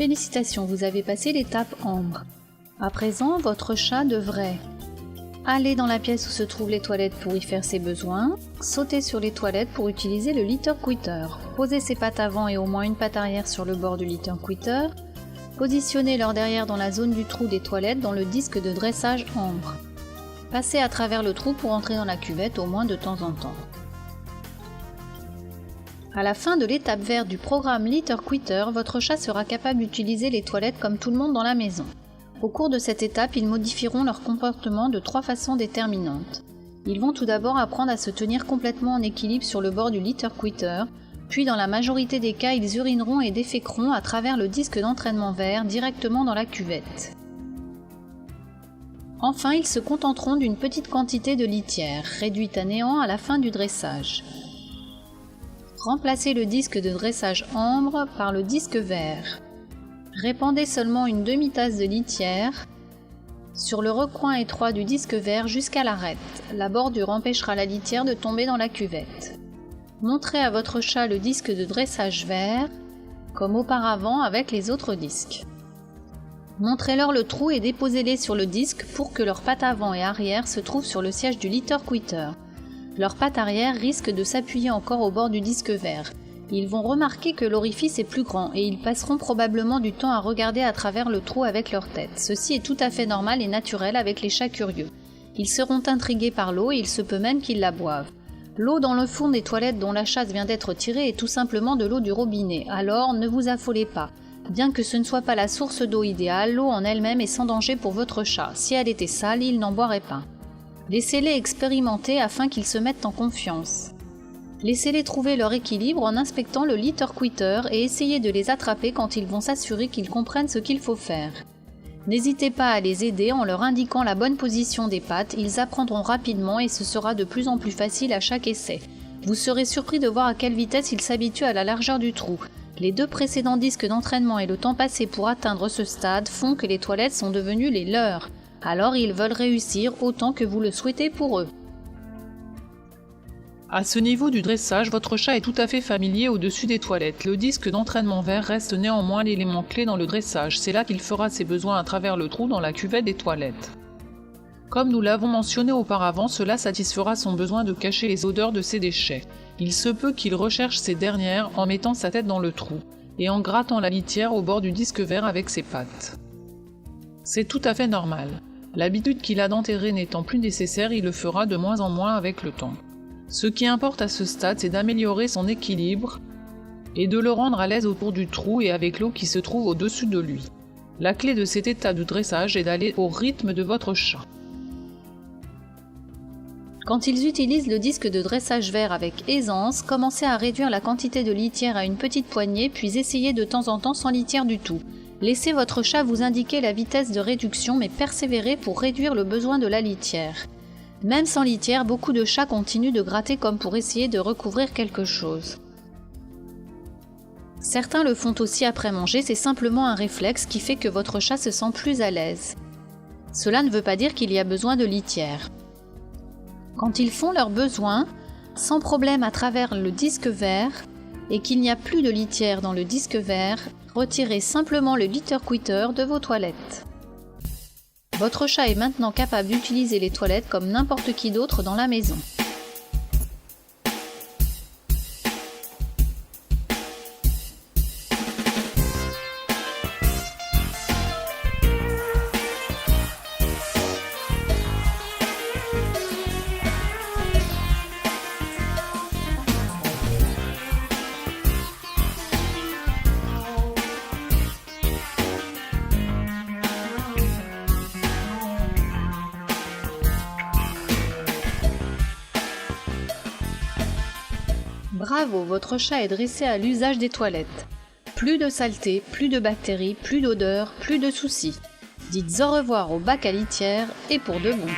Félicitations, vous avez passé l'étape ambre. À présent, votre chat devrait aller dans la pièce où se trouvent les toilettes pour y faire ses besoins, sauter sur les toilettes pour utiliser le litter quitter, poser ses pattes avant et au moins une patte arrière sur le bord du litter quitter, positionner leur derrière dans la zone du trou des toilettes dans le disque de dressage ambre. Passer à travers le trou pour entrer dans la cuvette au moins de temps en temps. À la fin de l'étape verte du programme Litter Quitter, votre chat sera capable d'utiliser les toilettes comme tout le monde dans la maison. Au cours de cette étape, ils modifieront leur comportement de 3 façons déterminantes. Ils vont tout d'abord apprendre à se tenir complètement en équilibre sur le bord du Litter Quitter, puis dans la majorité des cas, ils urineront et déféqueront à travers le disque d'entraînement vert directement dans la cuvette. Enfin, ils se contenteront d'une petite quantité de litière, réduite à néant à la fin du dressage. Remplacez le disque de dressage ambre par le disque vert. Répandez seulement une demi-tasse de litière sur le recoin étroit du disque vert jusqu'à l'arête. La bordure empêchera la litière de tomber dans la cuvette. Montrez à votre chat le disque de dressage vert, comme auparavant avec les autres disques. Montrez-leur le trou et déposez-les sur le disque pour que leurs pattes avant et arrière se trouvent sur le siège du Litter Quitter. Leurs pattes arrière risquent de s'appuyer encore au bord du disque vert. Ils vont remarquer que l'orifice est plus grand et ils passeront probablement du temps à regarder à travers le trou avec leur tête. Ceci est tout à fait normal et naturel avec les chats curieux. Ils seront intrigués par l'eau et il se peut même qu'ils la boivent. L'eau dans le fond des toilettes dont la chasse vient d'être tirée est tout simplement de l'eau du robinet, alors ne vous affolez pas. Bien que ce ne soit pas la source d'eau idéale, l'eau en elle-même est sans danger pour votre chat. Si elle était sale, il n'en boirait pas. Laissez-les expérimenter afin qu'ils se mettent en confiance. Laissez-les trouver leur équilibre en inspectant le Litter Quitter et essayez de les attraper quand ils vont s'assurer qu'ils comprennent ce qu'il faut faire. N'hésitez pas à les aider en leur indiquant la bonne position des pattes, ils apprendront rapidement et ce sera de plus en plus facile à chaque essai. Vous serez surpris de voir à quelle vitesse ils s'habituent à la largeur du trou. Les 2 précédents disques d'entraînement et le temps passé pour atteindre ce stade font que les toilettes sont devenues les leurs. Alors ils veulent réussir autant que vous le souhaitez pour eux. À ce niveau du dressage, votre chat est tout à fait familier au-dessus des toilettes. Le disque d'entraînement vert reste néanmoins l'élément clé dans le dressage. C'est là qu'il fera ses besoins à travers le trou dans la cuvette des toilettes. Comme nous l'avons mentionné auparavant, cela satisfera son besoin de cacher les odeurs de ses déchets. Il se peut qu'il recherche ces dernières en mettant sa tête dans le trou et en grattant la litière au bord du disque vert avec ses pattes. C'est tout à fait normal. L'habitude qu'il a d'enterrer n'étant plus nécessaire, il le fera de moins en moins avec le temps. Ce qui importe à ce stade, c'est d'améliorer son équilibre et de le rendre à l'aise autour du trou et avec l'eau qui se trouve au-dessus de lui. La clé de cet état de dressage est d'aller au rythme de votre chat. Quand ils utilisent le disque de dressage vert avec aisance, commencez à réduire la quantité de litière à une petite poignée, puis essayez de temps en temps sans litière du tout. Laissez votre chat vous indiquer la vitesse de réduction, mais persévérez pour réduire le besoin de la litière. Même sans litière, beaucoup de chats continuent de gratter comme pour essayer de recouvrir quelque chose. Certains le font aussi après manger, c'est simplement un réflexe qui fait que votre chat se sent plus à l'aise. Cela ne veut pas dire qu'il y a besoin de litière. Quand ils font leurs besoins, sans problème à travers le disque vert, et qu'il n'y a plus de litière dans le disque vert, retirez simplement le Litter Quitter de vos toilettes. Votre chat est maintenant capable d'utiliser les toilettes comme n'importe qui d'autre dans la maison. Bravo, votre chat est dressé à l'usage des toilettes. Plus de saleté, plus de bactéries, plus d'odeur, plus de soucis. Dites au revoir au bac à litière et pour de bon.